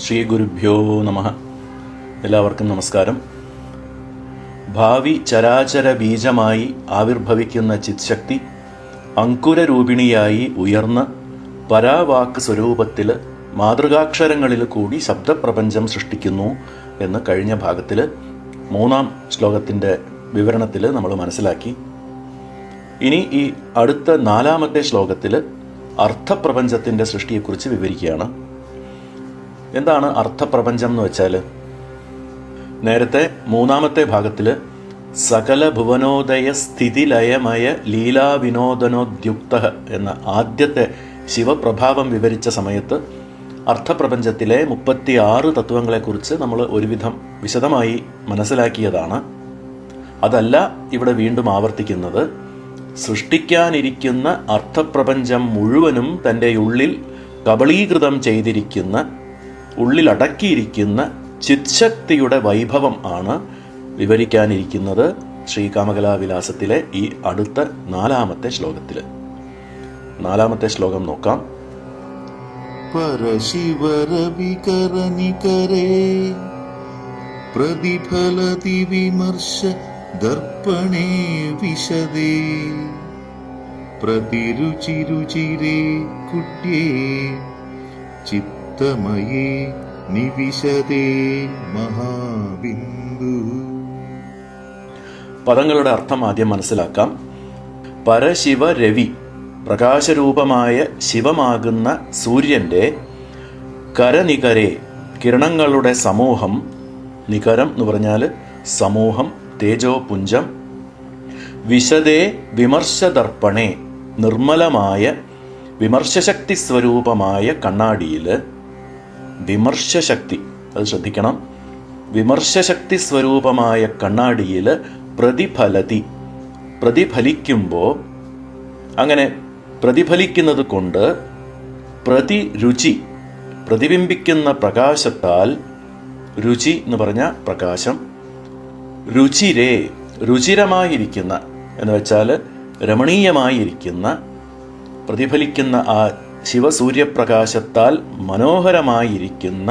ശ്രീ ഗുരുഭ്യോ നമഃ. എല്ലാവർക്കും നമസ്കാരം. ഭാവി ചരാചര ബീജമായി ആവിർഭവിക്കുന്ന ചിത്ശക്തി അങ്കുരരൂപിണിയായി ഉയർന്ന് പരാവാക്ക് സ്വരൂപത്തിൽ മാതൃകാക്ഷരങ്ങളിൽ കൂടി ശബ്ദപ്രപഞ്ചം സൃഷ്ടിക്കുന്നു എന്ന് കഴിഞ്ഞ ഭാഗത്തിൽ 3-ാം ശ്ലോകത്തിൻ്റെ വിവരണത്തിൽ നമ്മൾ മനസ്സിലാക്കി. ഇനി ഈ അടുത്ത 4-ാമത്തെ ശ്ലോകത്തിൽ അർത്ഥപ്രപഞ്ചത്തിൻ്റെ സൃഷ്ടിയെക്കുറിച്ച് വിവരിക്കുകയാണ്. എന്താണ് അർത്ഥപ്രപഞ്ചം എന്ന് വെച്ചാൽ, നേരത്തെ 3-ാമത്തെ ഭാഗത്തിൽ സകല ഭുവനോദയ സ്ഥിതിലയമയ ലീലാവിനോദനോദ്യുക്ത എന്ന ആദ്യത്തെ ശിവപ്രഭാവം വിവരിച്ച സമയത്ത് അർത്ഥപ്രപഞ്ചത്തിലെ 36 തത്വങ്ങളെക്കുറിച്ച് നമ്മൾ ഒരുവിധം വിശദമായി മനസ്സിലാക്കിയതാണ്. അതല്ല ഇവിടെ വീണ്ടും ആവർത്തിക്കുന്നത്. സൃഷ്ടിക്കാനിരിക്കുന്ന അർത്ഥപ്രപഞ്ചം മുഴുവനും തൻ്റെ ഉള്ളിൽ കബളീകൃതം ചെയ്തിരിക്കുന്ന, ഉള്ളിലടക്കിയിരിക്കുന്ന ചിത്ശക്തിയുടെ വൈഭവം ആണ് വിവരിക്കാനിരിക്കുന്നത് ശ്രീകാമകലാവിലാസത്തിലെ ഈ അടുത്ത 4-ാമത്തെ ശ്ലോകത്തിൽ. 4-ാമത്തെ ശ്ലോകം നോക്കാം. പരശിവരവികരനികരേ പ്രതിഫലതി വിമർശ ദർപ്പണേ വിശദേ പ്രതിരുചിരുചിരേ കുട്യേ ചിത്തമയേ നിവിശദേ മഹാബിന്ദു. പദങ്ങളുടെ അർത്ഥം ആദ്യം മനസ്സിലാക്കാം. പരശിവ രവി, പ്രകാശരൂപമായ ശിവമാകുന്ന സൂര്യൻ്റെ കരനികരെ, കിരണങ്ങളുടെ സമൂഹം. നികരം എന്ന് പറഞ്ഞാൽ സമൂഹം, തേജോപുഞ്ചം. വിശദേ വിമർശദർപ്പണേ, നിർമ്മലമായ വിമർശശക്തി സ്വരൂപമായ കണ്ണാടിയിൽ. വിമർശശക്തി, അത് ശ്രദ്ധിക്കണം. വിമർശശക്തി സ്വരൂപമായ കണ്ണാടിയിൽ പ്രതിഫലതി, പ്രതിഫലിക്കുമ്പോൾ, അങ്ങനെ പ്രതിഫലിക്കുന്നത് കൊണ്ട് പ്രതിരുചി, പ്രതിബിംബിക്കുന്ന പ്രകാശത്താൽ, രുചി എന്ന് പറഞ്ഞ പ്രകാശം. രുചിരേ, രുചിരമായിരിക്കുന്ന എന്ന് വെച്ചാൽ രമണീയമായിരിക്കുന്ന, പ്രതിഫലിക്കുന്ന ആ ശിവസൂര്യപ്രകാശത്താൽ മനോഹരമായിരിക്കുന്ന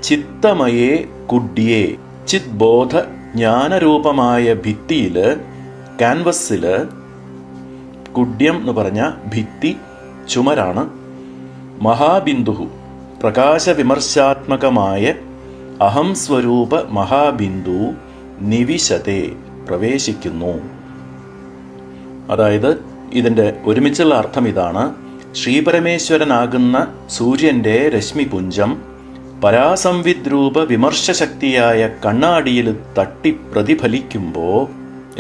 ചിത്തമയേ കുഡ്യേ, ചിത്ബോധ ജ്ഞാനരൂപമായ ഭിത്തിയിൽ, ക്യാൻവസിൽ. കുഡ്യം എന്ന് പറഞ്ഞ ഭിത്തി, ചുമരാണ്. മഹാബിന്ദു, പ്രകാശവിമർശാത്മകമായ അഹം സ്വരൂപ മഹാബിന്ദു നിവിശതേ, പ്രവേശിക്കുന്നു. അതായത് ഇതിൻ്റെ ഒരുമിച്ചുള്ള അർത്ഥം ഇതാണ്. ശ്രീപരമേശ്വരനാകുന്ന സൂര്യൻ്റെ രശ്മിപുഞ്ചം പരാസംവിദ്രൂപ വിമർശശക്തിയായ കണ്ണാടിയിൽ തട്ടി പ്രതിഫലിക്കുമ്പോൾ,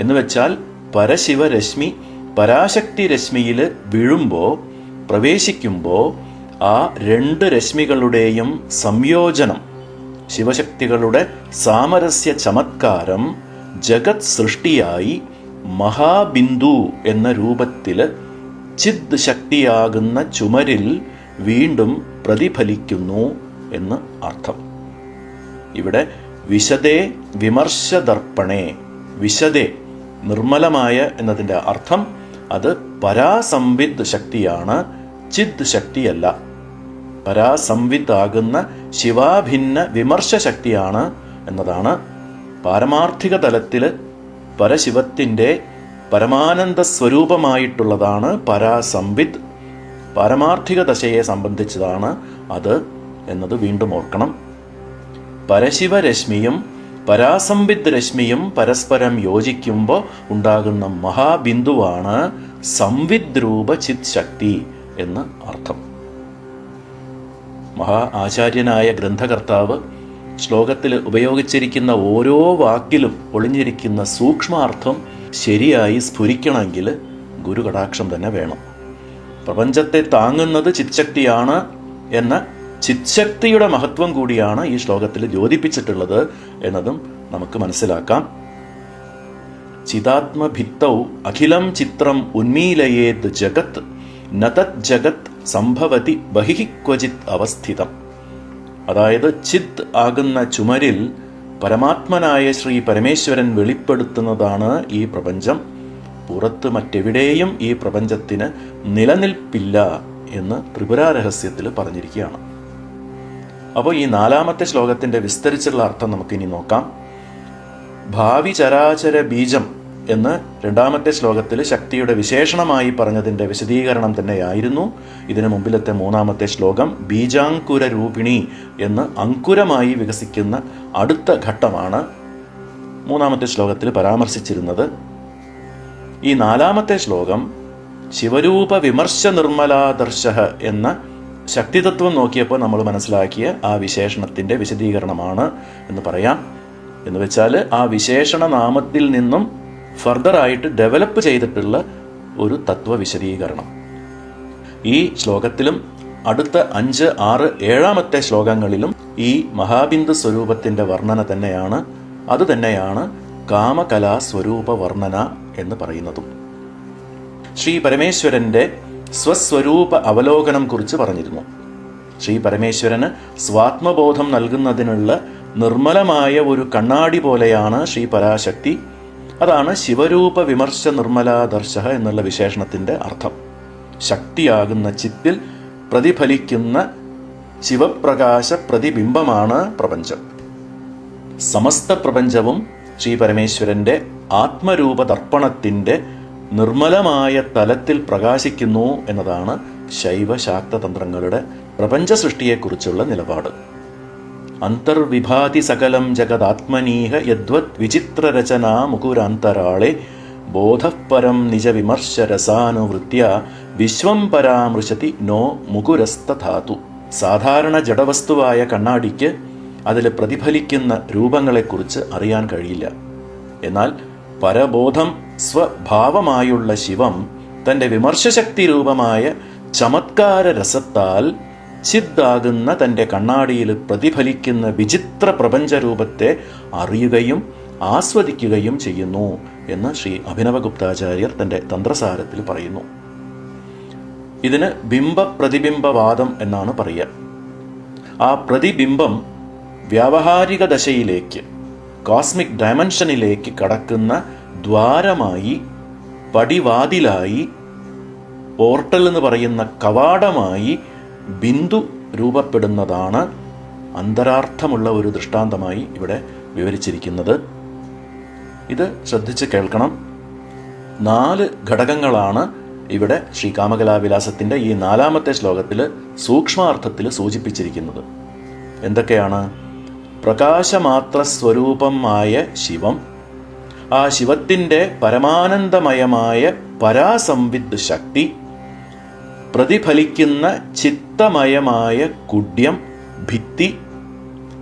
എന്ന് വെച്ചാൽ പരശിവരശ്മി പരാശക്തി രശ്മിയിൽ വീഴുമ്പോൾ, പ്രവേശിക്കുമ്പോൾ, ആ 2 രശ്മികളുടെയും സംയോജനം, ശിവശക്തികളുടെ സാമരസ്യ ചമത്കാരം ജഗത് സൃഷ്ടിയായി മഹാബിന്ദു എന്ന രൂപത്തിൽ ചിത് ശക്തിയാകുന്ന ചുമരിൽ വീണ്ടും പ്രതിഫലിക്കുന്നു എന്ന് അർത്ഥം. ഇവിടെ വിശദേ വിമർശദർപ്പണേ, വിശദേ നിർമ്മലമായ എന്നതിൻ്റെ അർത്ഥം അത് പരാസംവിദ് ശക്തിയാണ്, ചിത് ശക്തിയല്ല. പരാസംവിദ് ആകുന്ന ശിവാഭിന്ന വിമർശ ശക്തിയാണ് എന്നതാണ്. പാരമാർത്ഥിക തലത്തിൽ പരശിവത്തിൻ്റെ പരമാനന്ദ സ്വരൂപമായിട്ടുള്ളതാണ് പരാസംവിദ്. പാരമാർത്ഥിക ദശയെ സംബന്ധിച്ചതാണ് അത് എന്നത് വീണ്ടും ഓർക്കണം. പരശിവരശ്മിയും പരാസംവിദ് രശ്മിയും പരസ്പരം യോജിക്കുമ്പോൾ ഉണ്ടാകുന്ന മഹാബിന്ദുവാണ് സംവിദ് രൂപ ചിത് ശക്തി എന്ന് അർത്ഥം. മഹാ ആചാര്യനായ ഗ്രന്ഥകർത്താവ് ശ്ലോകത്തിൽ ഉപയോഗിച്ചിരിക്കുന്ന ഓരോ വാക്കിലും ഒളിഞ്ഞിരിക്കുന്ന സൂക്ഷ്മാർത്ഥം ശരിയായി സ്ഫുരിക്കണമെങ്കിൽ ഗുരുകടാക്ഷം തന്നെ വേണം. പ്രപഞ്ചത്തെ താങ്ങുന്നത് ചിത്ശക്തിയാണ് എന്ന ചിത്ശക്തിയുടെ മഹത്വം കൂടിയാണ് ഈ ശ്ലോകത്തിൽ ദ്യോതിപ്പിച്ചിട്ടുള്ളത് എന്നതും നമുക്ക് മനസ്സിലാക്കാം. ചിതാത്മഭിത്തൗ അഖിലം ചിത്രം ഉന്മീലയേത് ജഗത് നതത് ജഗത് സംഭവതി ബഹിഃ ക്വചിത് അവസ്ഥിതം. അതായത് ചിത് ആകുന്ന ചുമരിൽ പരമാത്മനായ ശ്രീ പരമേശ്വരൻ വെളിപ്പെടുത്തുന്നതാണ് ഈ പ്രപഞ്ചം. പുറത്ത് മറ്റെവിടെയും ഈ പ്രപഞ്ചത്തിന് നിലനിൽപ്പില്ല എന്ന് ത്രിപുരാരഹസ്യത്തിൽ പറഞ്ഞിരിക്കുകയാണ്. അപ്പോൾ ഈ 4-ാമത്തെ ശ്ലോകത്തിന്റെ വിസ്തരിച്ചുള്ള അർത്ഥം നമുക്കിനി നോക്കാം. ഭാവി ചരാചര ബീജം എന്ന് 2-ാമത്തെ ശ്ലോകത്തിൽ ശക്തിയുടെ വിശേഷണമായി പറഞ്ഞതിന്റെ വിശദീകരണം തന്നെയായിരുന്നു ഇതിനു മുമ്പിലത്തെ 3-ാമത്തെ ശ്ലോകം. ബീജാങ്കുര രൂപിണി എന്ന് അങ്കുരമായി വികസിക്കുന്ന അടുത്ത ഘട്ടമാണ് 3-ാമത്തെ ശ്ലോകത്തിൽ പരാമർശിച്ചിരുന്നത്. ഈ 4-ാമത്തെ ശ്ലോകം ശിവരൂപ വിമർശ നിർമ്മലാദർശ എന്ന ശക്തിതത്വം നോക്കിയപ്പോൾ നമ്മൾ മനസ്സിലാക്കിയ ആ വിശേഷണത്തിന്റെ വിശദീകരണമാണ് എന്ന് പറയാം. എന്ന് വെച്ചാൽ ആ വിശേഷണ നാമത്തിൽ നിന്നും ഫർദറായിട്ട് ഡെവലപ്പ് ചെയ്തിട്ടുള്ള ഒരു തത്വ വിശദീകരണം. ഈ ശ്ലോകത്തിലും അടുത്ത 5, 6, 7-ാമത്തെ ശ്ലോകങ്ങളിലും ഈ മഹാബിന്ദു സ്വരൂപത്തിന്റെ വർണ്ണന തന്നെയാണ്. അതുതന്നെയാണ് കാമകലാ സ്വരൂപ വർണ്ണന എന്ന് പറയുന്നതും. ശ്രീ പരമേശ്വരന്റെ സ്വസ്വരൂപ അവലോകനം കുറിച്ച് പറഞ്ഞിരുന്നു. ശ്രീ പരമേശ്വരന് സ്വാത്മബോധം നൽകുന്നതിനുള്ള നിർമ്മലമായ ഒരു കണ്ണാടി പോലെയാണ് ശ്രീ പരാശക്തി. അതാണ് ശിവരൂപ വിമർശ നിർമ്മലാദർശ എന്നുള്ള വിശേഷണത്തിന്റെ അർത്ഥം. ശക്തിയാകുന്ന ചിത്തിൽ പ്രതിഫലിക്കുന്ന ശിവപ്രകാശ പ്രതിബിംബമാണ് പ്രപഞ്ചം. സമസ്ത പ്രപഞ്ചവും ശ്രീ പരമേശ്വരന്റെ ആത്മരൂപ ദർപ്പണത്തിന്റെ നിർമ്മലമായ തലത്തിൽ പ്രകാശിക്കുന്നു എന്നതാണ് ശൈവ ശാക്തതന്ത്രങ്ങളുടെ പ്രപഞ്ച സൃഷ്ടിയെക്കുറിച്ചുള്ള നിലപാട്. അന്തർവിഭാതി സകലം ജഗദാത്മനീഹ യദ്വത് വിചിത്രരചനാ മുകുരാന്തരാളെ ബോധപരം നിജവിമർശ രസാനുവൃത്യ വിശ്വം പരാമൃശതി നോ മുകുരസ്തധാതു. സാധാരണ ജഡവസ്തുവായ കണ്ണാടിക്ക് അതിൽ പ്രതിഫലിക്കുന്ന രൂപങ്ങളെക്കുറിച്ച് അറിയാൻ കഴിയില്ല. എന്നാൽ പരബോധം സ്വഭാവമായുള്ള ശിവം തന്റെ വിമർശശക്തി രൂപമായ ചമത്കാര രസത്താൽ ചിദ്ദാകുന്ന തന്റെ കണ്ണാടിയിൽ പ്രതിഫലിക്കുന്ന വിചിത്ര പ്രപഞ്ചരൂപത്തെ അറിയുകയും ആസ്വദിക്കുകയും ചെയ്യുന്നു എന്ന് ശ്രീ അഭിനവഗുപ്താചാര്യർ തന്റെ തന്ത്രസാരത്തിൽ പറയുന്നു. ഇതിന് ബിംബ പ്രതിബിംബവാദം എന്നാണ് പറയുക. ആ പ്രതിബിംബം വ്യാവഹാരിക ദശയിലേക്ക്, കോസ്മിക് ഡയമെൻഷനിലേക്ക് കടക്കുന്ന ദ്വാരമായി, പടിവാതിലായി, പോർട്ടൽ എന്ന് പറയുന്ന കവാടമായി ബിന്ദു രൂപപ്പെടുന്നതാണ് അന്തരാർത്ഥമുള്ള ഒരു ദൃഷ്ടാന്തമായി ഇവിടെ വിവരിച്ചിരിക്കുന്നത്. ഇത് ശ്രദ്ധിച്ച് കേൾക്കണം. 4 ഘടകങ്ങളാണ് ഇവിടെ ശ്രീ കാമകലാവിലാസത്തിന്റെ ഈ 4-ാമത്തെ ശ്ലോകത്തിൽ സൂക്ഷ്മാർത്ഥത്തിൽ സൂചിപ്പിച്ചിരിക്കുന്നത്. എന്തൊക്കെയാണ്? പ്രകാശമാത്ര സ്വരൂപമായ ശിവം, ആ ശിവത്തിന്റെ പരമാനന്ദമയമായ പരാസംവിദ് ശക്തി, പ്രതിഫലിക്കുന്ന ചിത്തമയമായ കുഡ്യം ഭിത്തി,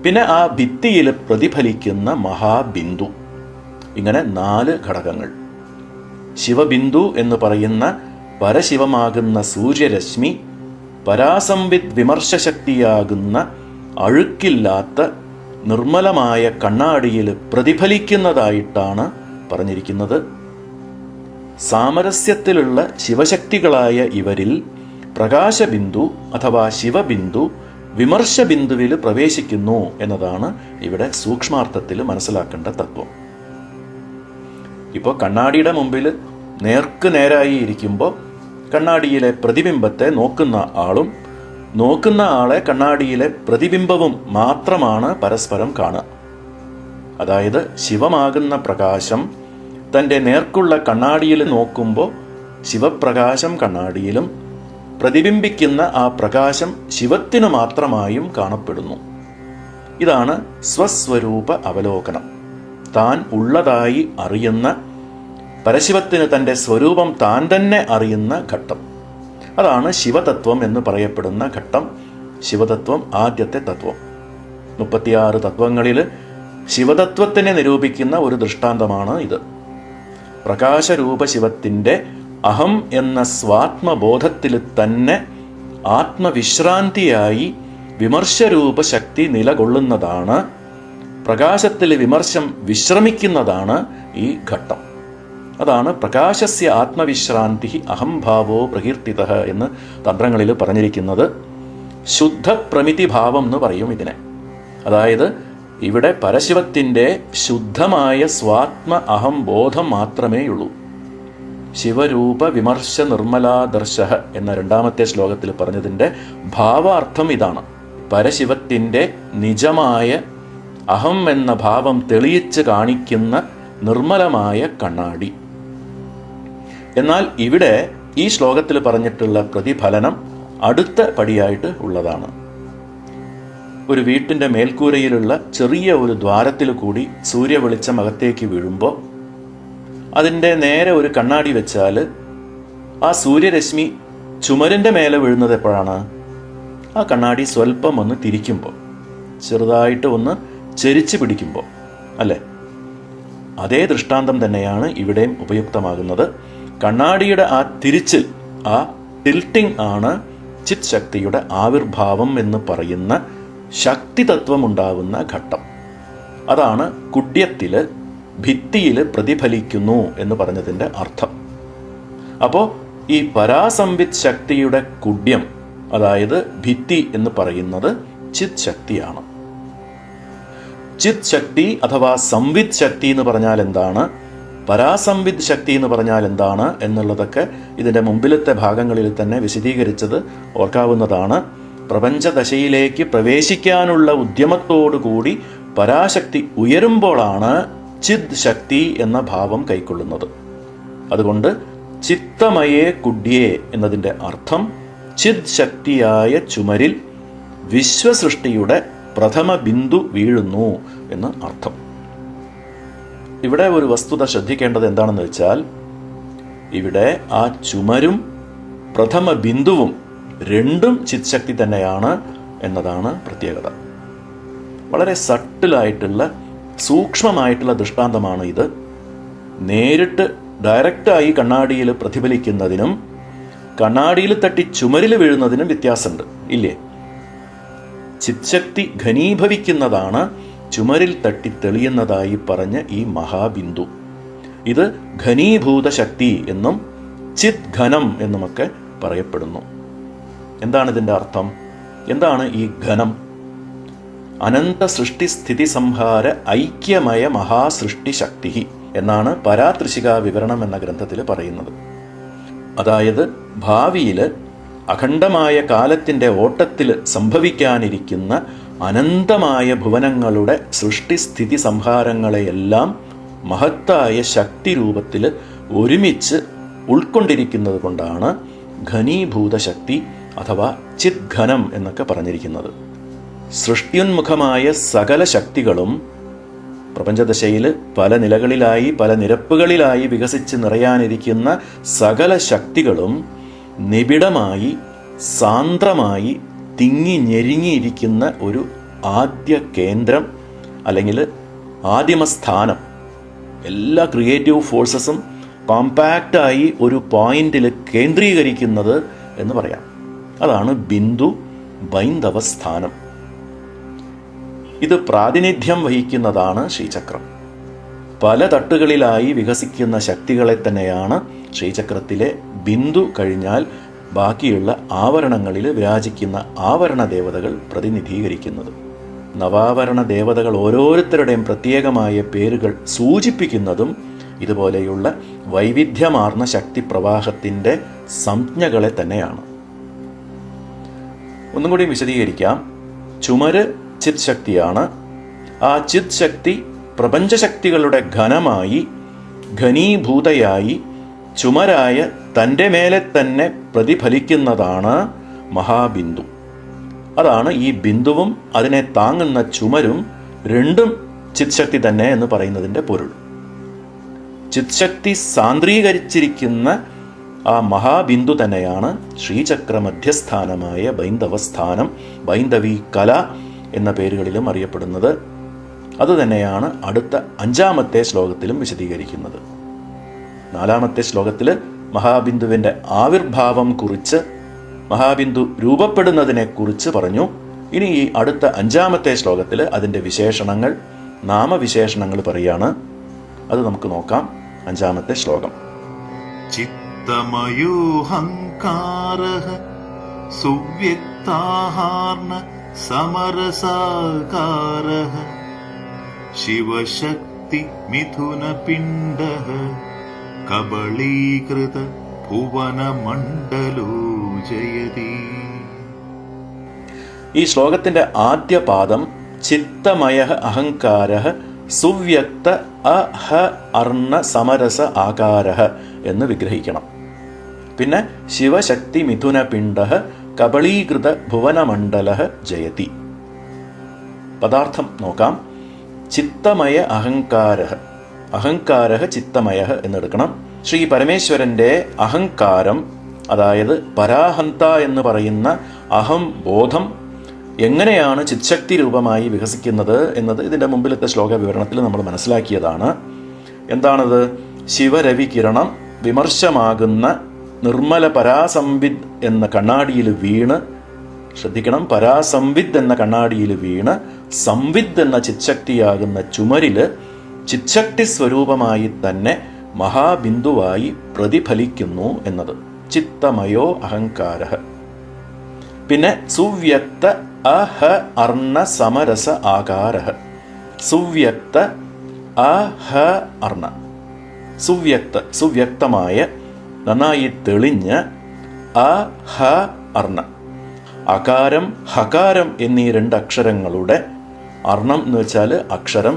പിന്നെ ആ ഭിത്തിയിൽ പ്രതിഫലിക്കുന്ന മഹാബിന്ദു. ഇങ്ങനെ 4 ഘടകങ്ങൾ. ശിവബിന്ദു എന്ന് പറയുന്ന പരശിവമാകുന്ന സൂര്യരശ്മി, പരാസംവിദ് വിമർശശക്തിയാകുന്ന അഴുക്കില്ലാത്ത നിർമ്മലമായ കണ്ണാടിയിൽ പ്രതിഫലിക്കുന്നതായിട്ടാണ് പറഞ്ഞിരിക്കുന്നത്. സാമരസ്യത്തിലുള്ള ശിവശക്തികളായ ഇവരിൽ പ്രകാശബിന്ദു അഥവാ ശിവബിന്ദു വിമർശബിന്ദുവിൽ പ്രവേശിക്കുന്നു എന്നതാണ് ഇവിടെ സൂക്ഷ്മാർത്ഥത്തിൽ മനസ്സിലാക്കേണ്ട തത്വം. ഇപ്പോൾ കണ്ണാടിയുടെ മുമ്പിൽ നേർക്ക് നേരായി ഇരിക്കുമ്പോൾ കണ്ണാടിയിലെ പ്രതിബിംബത്തെ നോക്കുന്ന ആളും നോക്കുന്ന ആളെ കണ്ണാടിയിലെ പ്രതിബിംബവും മാത്രമാണ് പരസ്പരം കാണുക. അതായത് ശിവമാകുന്ന പ്രകാശം തൻ്റെ നേർക്കുള്ള കണ്ണാടിയിൽ നോക്കുമ്പോൾ ശിവപ്രകാശം കണ്ണാടിയിലും പ്രതിബിംബിക്കുന്ന ആ പ്രകാശം ശിവത്തിനു മാത്രമായും കാണപ്പെടുന്നു. ഇതാണ് സ്വസ്വരൂപ അവലോകനം. താൻ ഉള്ളതായി അറിയുന്ന പരശിവത്തിന് തൻ്റെ സ്വരൂപം താൻ തന്നെ അറിയുന്ന ഘട്ടം. അതാണ് ശിവതത്വം എന്ന് പറയപ്പെടുന്ന ഘട്ടം. ശിവതത്വം ആദ്യത്തെ തത്വം. 36 തത്വങ്ങളിൽ ശിവതത്വത്തിനെ നിരൂപിക്കുന്ന ഒരു ദൃഷ്ടാന്തമാണ് ഇത്. പ്രകാശരൂപ ശിവത്തിൻ്റെ അഹം എന്ന സ്വാത്മബോധത്തിൽ തന്നെ ആത്മവിശ്രാന്തിയായി വിമർശരൂപ ശക്തി നിലകൊള്ളുന്നതാണ്. പ്രകാശത്തിൽ വിമർശം വിശ്രമിക്കുന്നതാണ് ഈ ഘട്ടം. അതാണ് പ്രകാശസ്യ ആത്മവിശ്രാന്തി അഹംഭാവോ പ്രകീർത്തിതഃ എന്ന് തന്ത്രങ്ങളിൽ പറഞ്ഞിരിക്കുന്നത്. ശുദ്ധ പ്രമിതിഭാവം എന്ന് പറയും ഇതിനെ. അതായത് ഇവിടെ പരശിവത്തിൻ്റെ ശുദ്ധമായ സ്വാത്മ അഹംബോധം മാത്രമേയുള്ളൂ. ശിവരൂപ വിമർശ നിർമ്മലാദർശ എന്ന 2-ാമത്തെ ശ്ലോകത്തിൽ പറഞ്ഞതിൻ്റെ ഭാവാർത്ഥം ഇതാണ്. പരശിവത്തിൻ്റെ നിജമായ അഹം എന്ന ഭാവം തെളിയിച്ച് കാണിക്കുന്ന നിർമ്മലമായ കണ്ണാടി. എന്നാൽ ഇവിടെ ഈ ശ്ലോകത്തിൽ പറഞ്ഞിട്ടുള്ള പ്രതിഫലനം അടുത്ത പടിയായിട്ട് ഉള്ളതാണ്. ഒരു വീട്ടിൻ്റെ മേൽക്കൂരയിലുള്ള ചെറിയ ഒരു ദ്വാരത്തിൽ കൂടി സൂര്യവെളിച്ചം അകത്തേക്ക് വീഴുമ്പോൾ അതിൻ്റെ നേരെ ഒരു കണ്ണാടി വെച്ചാൽ ആ സൂര്യരശ്മി ചുമരിൻ്റെ മേലെ വീഴുന്നത് എപ്പോഴാണ്? ആ കണ്ണാടി സ്വല്പം ഒന്ന് തിരിക്കുമ്പോൾ, ചെറുതായിട്ട് ഒന്ന് ചെരിച്ച് പിടിക്കുമ്പോൾ അല്ലേ? അതേ ദൃഷ്ടാന്തം തന്നെയാണ് ഇവിടെയും ഉപയുക്തമാകുന്നത്. കണ്ണാടിയുടെ ആ തിരിച്ചിൽ, ആ ടിൽറ്റിംഗ് ആണ് ചിത് ശക്തിയുടെ ആവിർഭാവം എന്ന് പറയുന്ന ശക്തിതത്വം ഉണ്ടാകുന്ന ഘട്ടം. അതാണ് കുഡ്യത്തില് ഭിത്തിയിൽ പ്രതിഫലിക്കുന്നു എന്ന് പറഞ്ഞതിൻ്റെ അർത്ഥം. അപ്പോൾ ഈ പരാസംവിത് ശക്തിയുടെ കുഡ്യം, അതായത് ഭിത്തി എന്ന് പറയുന്നത് ചിത് ശക്തിയാണ്. ചിത് ശക്തി അഥവാ സംവിത് ശക്തി എന്ന് പറഞ്ഞാൽ എന്താണ്, പരാസംവിത് ശക്തി എന്ന് പറഞ്ഞാൽ എന്താണ് എന്നുള്ളതൊക്കെ ഇതിൻ്റെ മുമ്പിലത്തെ ഭാഗങ്ങളിൽ തന്നെ വിശദീകരിച്ചത് ഓർക്കാവുന്നതാണ്. പ്രപഞ്ചദശയിലേക്ക് പ്രവേശിക്കാനുള്ള ഉദ്യമത്തോടുകൂടി പരാശക്തി ഉയരുമ്പോഴാണ് ചിത് ശക്തി എന്ന ഭാവം കൈക്കൊള്ളുന്നത്. അതുകൊണ്ട് ചിത്തമയേ കുഡ്യേ എന്നതിൻ്റെ അർത്ഥം ചിത് ശക്തിയായ ചുമരിൽ വിശ്വസൃഷ്ടിയുടെ പ്രഥമ ബിന്ദു വീഴുന്നു എന്ന് അർത്ഥം. ഇവിടെ ഒരു വസ്തുത ശ്രദ്ധിക്കേണ്ടത് എന്താണെന്ന് വെച്ചാൽ, ഇവിടെ ആ ചുമരും പ്രഥമ ബിന്ദുവും രണ്ടും ചിത് ശക്തി തന്നെയാണ് എന്നതാണ് പ്രത്യേകത. വളരെ സട്ടിലായിട്ടുള്ള സൂക്ഷ്മമായിട്ടുള്ള ദൃഷ്ടാന്തമാണ് ഇത്. നേരിട്ട് ഡയറക്റ്റായി കണ്ണാടിയിൽ പ്രതിഫലിക്കുന്നതിനും കണ്ണാടിയിൽ തട്ടി ചുമരിൽ വീഴുന്നതിനും വ്യത്യാസമുണ്ട്, ഇല്ലേ? ചിത്ശക്തി ഘനീഭവിക്കുന്നതാണ് ചുമരിൽ തട്ടി തെളിയുന്നതായി പറഞ്ഞ ഈ മഹാബിന്ദു. ഇത് ഘനീഭൂത ശക്തി എന്നും ചിത് ഘനം എന്നുമൊക്കെ പറയപ്പെടുന്നു. എന്താണ് ഇതിൻ്റെ അർത്ഥം? എന്താണ് ഈ ഘനം? അനന്ത സൃഷ്ടി സ്ഥിതി സംഹാര ഐക്യമയ മഹാസൃഷ്ടി ശക്തി എന്നാണ് പരാത്രിശിക വിവരണം എന്ന ഗ്രന്ഥത്തിൽ പറയുന്നത്. അതായത് ഭാവിയിൽ അഖണ്ഡമായ കാലത്തിൻ്റെ ഓട്ടത്തിൽ സംഭവിക്കാനിരിക്കുന്ന അനന്തമായ ഭുവനങ്ങളുടെ സൃഷ്ടിസ്ഥിതി സംഹാരങ്ങളെയെല്ലാം മഹത്തായ ശക്തി രൂപത്തിൽ ഒരുമിച്ച് ഉൾക്കൊണ്ടിരിക്കുന്നത് കൊണ്ടാണ് ഘനീഭൂത ശക്തി അഥവാ ചിത് ഘനം എന്നൊക്കെ പറഞ്ഞിരിക്കുന്നത്. സൃഷ്ട്യുന്മുഖമായ സകല ശക്തികളും പ്രപഞ്ചദശയിൽ പല നിലകളിലായി പല നിരപ്പുകളിലായി വികസിച്ച് നിറയാനിരിക്കുന്ന സകല ശക്തികളും നിബിഡമായി സാന്ദ്രമായി തിങ്ങി ഞെരുങ്ങിയിരിക്കുന്ന ഒരു ആദ്യ കേന്ദ്രം അല്ലെങ്കിൽ ആദിമസ്ഥാനം, എല്ലാ ക്രിയേറ്റീവ് ഫോഴ്സസും കോമ്പാക്റ്റായി ഒരു പോയിന്റിൽ കേന്ദ്രീകരിക്കുന്നത് എന്ന് പറയാം. അതാണ് ബിന്ദു ബൈന്ദവ സ്ഥാനം. ഇത് പ്രാതിനിധ്യം വഹിക്കുന്നതാണ് ശ്രീചക്രം. പല തട്ടുകളിലായി വികസിക്കുന്ന ശക്തികളെ തന്നെയാണ് ശ്രീചക്രത്തിലെ ബിന്ദു കഴിഞ്ഞാൽ ബാക്കിയുള്ള ആവരണങ്ങളിൽ വിരാജിക്കുന്ന ആവരണ ദേവതകൾ പ്രതിനിധീകരിക്കുന്നത്. നവാവരണ ദേവതകൾ ഓരോരുത്തരുടെയും പ്രത്യേകമായ പേരുകൾ സൂചിപ്പിക്കുന്നതും ഇതുപോലെയുള്ള വൈവിധ്യമാർന്ന ശക്തി പ്രവാഹത്തിൻ്റെ സംജ്ഞകളെ തന്നെയാണ്. ഒന്നും കൂടി വിശദീകരിക്കാം. ചുമര് ചിത് ശക്തിയാണ്. ആ ചിത് ശക്തി പ്രപഞ്ചശക്തികളുടെ ഘനമായി ഘനീഭൂതയായി ചുമരായ തൻ്റെ മേലെ തന്നെ പ്രതിഫലിക്കുന്നതാണ് മഹാബിന്ദു. അതാണ് ഈ ബിന്ദുവും അതിനെ താങ്ങുന്ന ചുമരും രണ്ടും ചിത് ശക്തി തന്നെ എന്ന് പറയുന്നതിൻ്റെ പൊരുൾ. ചിത് ശക്തി സാന്ദ്രീകരിച്ചിരിക്കുന്ന ആ മഹാബിന്ദു തന്നെയാണ് ശ്രീചക്ര മധ്യസ്ഥാനമായ ബൈന്ദവസ്ഥാനം, ബൈന്ദവി കല എന്ന പേരുകളിലും അറിയപ്പെടുന്നത്. അതുതന്നെയാണ് അടുത്ത 5-ാമത്തെ ശ്ലോകത്തിലും വിശദീകരിക്കുന്നത്. 4-ാമത്തെ ശ്ലോകത്തിൽ മഹാബിന്ദുവിൻ്റെ ആവിർഭാവം കുറിച്ച്, മഹാബിന്ദു രൂപപ്പെടുന്നതിനെ കുറിച്ച് പറഞ്ഞു. ഇനി ഈ അടുത്ത 5-ാമത്തെ ശ്ലോകത്തിൽ അതിൻ്റെ വിശേഷണങ്ങൾ, നാമവിശേഷണങ്ങൾ പറയാണ്. അത് നമുക്ക് നോക്കാം. 5-ാമത്തെ ശ്ലോകം. ചിത്തമയോഹങ്കാരഃ സുവ്യക്താഹാർണ സമരസാകാരഃ ശിവശക്തി മിഥുനപിണ്ഡഃ കബളീകൃത ഭുവനമണ്ഡലോ ജയതി. ഈ ശ്ലോകത്തിന്റെ ആദ്യ പാദം ചിത്തമയ അഹങ്കാര സുവ്യക്ത അഹ അർണ സമരസ ആകാര എന്ന് വിഗ്രഹിക്കണം. പിന്നെ ശിവശക്തി മിഥുന പിണ്ഡ കബളീകൃത ഭുവനമണ്ഡല ജയതി. പദാർത്ഥം നോക്കാം. ചിത്തമയ അഹങ്കാര, അഹങ്കാര ചിത്തമയ എന്നെടുക്കണം. ശ്രീ പരമേശ്വരന്റെ അഹങ്കാരം, അതായത് പരാഹന്ത എന്ന് പറയുന്ന അഹം ബോധം എങ്ങനെയാണ് ചിത്ശക്തി രൂപമായി വികസിക്കുന്നത് എന്നത് ഇതിൻ്റെ മുമ്പിലത്തെ ശ്ലോക വിവരണത്തിൽ നമ്മൾ മനസ്സിലാക്കിയതാണ്. എന്താണത്? ശിവരവി കിരണം വിമർശമാകുന്ന നിർമ്മല പരാസംവിദ് എന്ന കണ്ണാടിയിൽ വീണ്, ശ്രദ്ധിക്കണം, പരാസംവിദ് എന്ന കണ്ണാടിയിൽ വീണ് സംവിദ് എന്ന ചിത്ശക്തിയാകുന്ന ചുമരിൽ ചിത്ശക്തി സ്വരൂപമായി തന്നെ മഹാബിന്ദുവായി പ്രതിഫലിക്കുന്നു എന്നത്. ചിത്തമയോ അഹങ്കാര. പിന്നെ സുവ്യക്ത അഹ അർണ സമരസ ആകാര. സുവ്യക്ത അഹ അർണ, സുവ്യക്ത, സുവ്യക്തമായ, നന്നായി തെളിഞ്ഞ അഹ അർണ. അകാരം ഹകാരം എന്നീ രണ്ടക്ഷരങ്ങളുടെ അർണം എന്ന് വെച്ചാൽ അക്ഷരം.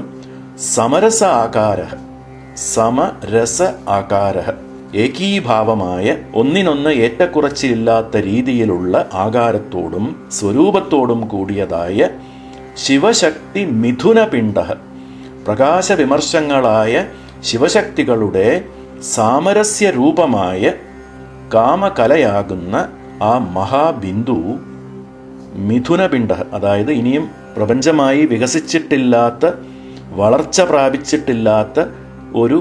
സമരസ ആകാര, സമരസ ആകാര, ഏകീഭാവമായ, ഒന്നിനൊന്ന് ഏറ്റക്കുറച്ചിലില്ലാത്ത രീതിയിലുള്ള ആകാരത്തോടും സ്വരൂപത്തോടും കൂടിയതായ ശിവശക്തി മിഥുന പിണ്ഡ, പ്രകാശവിമർശങ്ങളായ ശിവശക്തികളുടെ സാമരസ്യ രൂപമായ കാമകലയാകുന്ന ആ മഹാബിന്ദു മിഥുനപിണ്ഡ, അതായത് ഇനിയും പ്രപഞ്ചമായി വികസിച്ചിട്ടില്ലാത്ത, വളർച്ച പ്രാപിച്ചിട്ടില്ലാത്ത ഒരു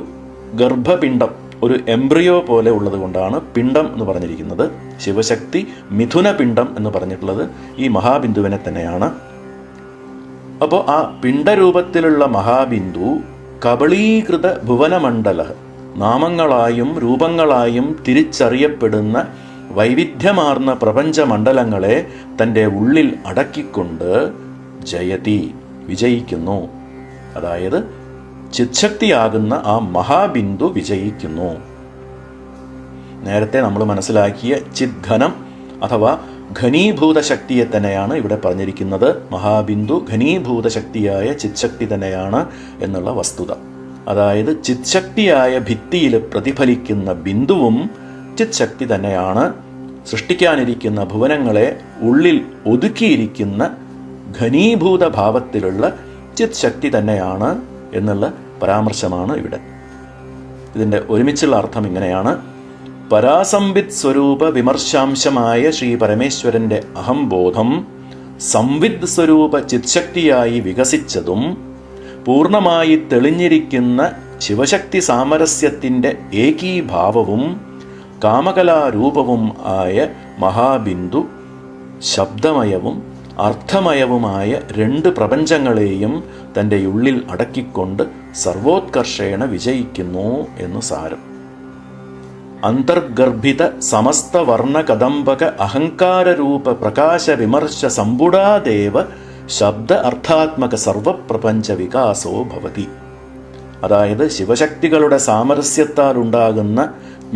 ഗർഭപിണ്ഡം, ഒരു എംബ്രിയോ പോലെ ഉള്ളത് കൊണ്ടാണ് പിണ്ഡം എന്ന് പറഞ്ഞിരിക്കുന്നത്. ശിവശക്തി മിഥുനപിണ്ഡം എന്ന് പറഞ്ഞിട്ടുള്ളത് ഈ മഹാബിന്ദുവിനെ തന്നെയാണ്. അപ്പോൾ ആ പിണ്ഡരൂപത്തിലുള്ള മഹാബിന്ദു കബളീകൃത ഭുവനമണ്ഡല, നാമങ്ങളായും രൂപങ്ങളായും തിരിച്ചറിയപ്പെടുന്ന വൈവിധ്യമാർന്ന പ്രപഞ്ചമണ്ഡലങ്ങളെ തൻ്റെ ഉള്ളിൽ അടക്കിക്കൊണ്ട് ജയതി, വിജയിക്കുന്നു. അതായത് ചിത്ശക്തിയാകുന്ന ആ മഹാബിന്ദു വിജയിക്കുന്നു. നേരത്തെ നമ്മൾ മനസ്സിലാക്കിയ ചിദ്ഘനം അഥവാ ഘനീഭൂത ശക്തിയെ തന്നെയാണ് ഇവിടെ പറഞ്ഞിരിക്കുന്നത്. മഹാബിന്ദു ഘനീഭൂത ശക്തിയായ ചിത്ശക്തി തന്നെയാണ് എന്നുള്ള വസ്തുത. അതായത് ചിത്ശക്തിയായ ഭിത്തിയിൽ പ്രതിഫലിക്കുന്ന ബിന്ദുവും ചിത്ശക്തി തന്നെയാണ്. സൃഷ്ടിക്കാനിരിക്കുന്ന ഭുവനങ്ങളെ ഉള്ളിൽ ഒതുക്കിയിരിക്കുന്ന ഘനീഭൂത ഭാവത്തിലുള്ള ചിത്ശക്തി തന്നെയാണ് എന്നുള്ള പരാമർശമാണ് ഇവിടെ. ഇതിൻ്റെ ഒരുമിച്ചുള്ള അർത്ഥം ഇങ്ങനെയാണ്. പരാസംവിത് സ്വരൂപ വിമർശാംശമായ ശ്രീ പരമേശ്വരന്റെ അഹംബോധം സംവിദ് സ്വരൂപ ചിത്ശക്തിയായി വികസിച്ചതും പൂർണ്ണമായി തെളിഞ്ഞിരിക്കുന്ന ശിവശക്തി സാമരസ്യത്തിൻ്റെ ഏകീഭാവവും കാമകലാരൂപവും ആയ മഹാബിന്ദു ശബ്ദമയവും അർത്ഥമയവുമായ രണ്ട് പ്രപഞ്ചങ്ങളെയും തൻ്റെ ഉള്ളിൽ അടക്കിക്കൊണ്ട് സർവോത്കർഷേണ വിജയിക്കുന്നു എന്ന് സാരം. അന്തർഗർഭിത സമസ്ത വർണ്ണ കദംബക അഹങ്കാരരൂപ പ്രകാശ വിമർശ സമ്പുടാദേവ ശബ്ദ അർത്ഥാത്മക സർവപ്രപഞ്ച വികാസോ ഭവതി. അതായത് ശിവശക്തികളുടെ സാമരസ്യത്താൽ ഉണ്ടാകുന്ന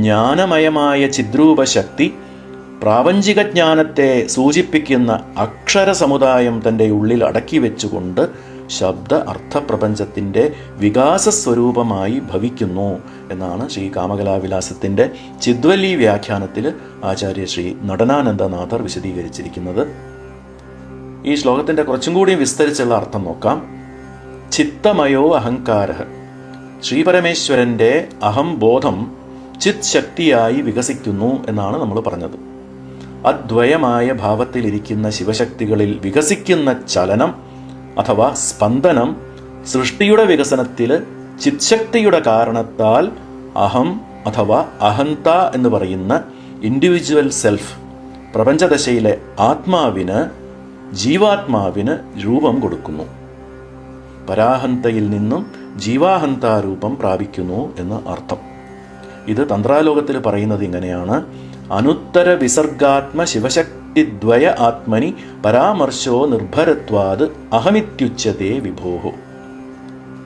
ജ്ഞാനമയമായ ചിദ്രൂപശക്തി പ്രാപഞ്ചിക ജ്ഞാനത്തെ സൂചിപ്പിക്കുന്ന അക്ഷര സമുദായം തൻ്റെ ഉള്ളിൽ അടക്കി വെച്ചുകൊണ്ട് ശബ്ദ അർത്ഥപ്രപഞ്ചത്തിൻ്റെ വികാസസ്വരൂപമായി ഭവിക്കുന്നു എന്നാണ് ശ്രീ കാമകലാവിലാസത്തിൻ്റെ ചിദ്വല്ലി വ്യാഖ്യാനത്തിൽ ആചാര്യ ശ്രീ നടനാനന്ദനാഥർ വിശദീകരിച്ചിരിക്കുന്നത്. ഈ ശ്ലോകത്തിൻ്റെ കുറച്ചും കൂടി വിസ്തരിച്ചുള്ള അർത്ഥം നോക്കാം. ചിത്തമയോ അഹങ്കാര, ശ്രീപരമേശ്വരൻ്റെ അഹംബോധം ചിത് ശക്തിയായി വികസിക്കുന്നു എന്നാണ് നമ്മൾ പറഞ്ഞത്. അദ്വയമായ ഭാവത്തിലിരിക്കുന്ന ശിവശക്തികളിൽ വികസിക്കുന്ന ചലനം അഥവാ സ്പന്ദനം സൃഷ്ടിയുടെ വികസനത്തിൽ ചിത്ശക്തിയുടെ കാരണത്താൽ അഹം അഥവാ അഹന്ത എന്ന് പറയുന്ന ഇൻഡിവിജ്വൽ സെൽഫ്, പ്രപഞ്ചദശയിലെ ആത്മാവിന്, ജീവാത്മാവിന് രൂപം കൊടുക്കുന്നു. പരാഹന്തയിൽ നിന്നും ജീവാഹന്താരൂപം പ്രാപിക്കുന്നു എന്ന് അർത്ഥം. ഇത് തന്ത്രാലോകത്തിൽ പറയുന്നത് ഇങ്ങനെയാണ്. അനുത്തര വിസർഗാത്മ ശിവശക്തിദ്വയ ആത്മനി പരാമർശോ നിർഭരത്വാത് അഹമിത്യുച്യതേ വിഭോഹോ.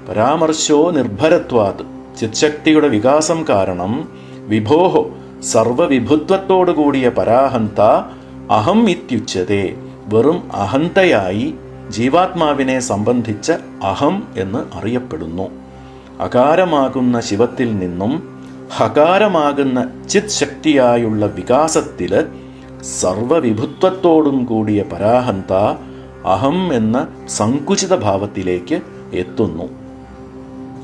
പരാമർശോ നിർഭരത്വാത്, ചിത്ശക്തിയുടെ വികാസം കാരണം, വിഭോഹോ സർവവിഭുത്വത്തോടുകൂടിയ പരാഹന്ത അഹം ഇത്യുച്യതേ, വെറും അഹന്തയായി ജീവാത്മാവിനെ സംബന്ധിച്ച അഹം എന്ന് അറിയപ്പെടുന്നു. അകാരമാകുന്ന ശിവത്തിൽ നിന്നും ഹകാരമാകുന്ന ചിത് ശക്തിയായുള്ള വികാസത്തില് സർവവിഭുത്വത്തോടും കൂടിയ പരാഹന്ത അഹം എന്ന സങ്കുചിത ഭാവത്തിലേക്ക് എത്തുന്നു.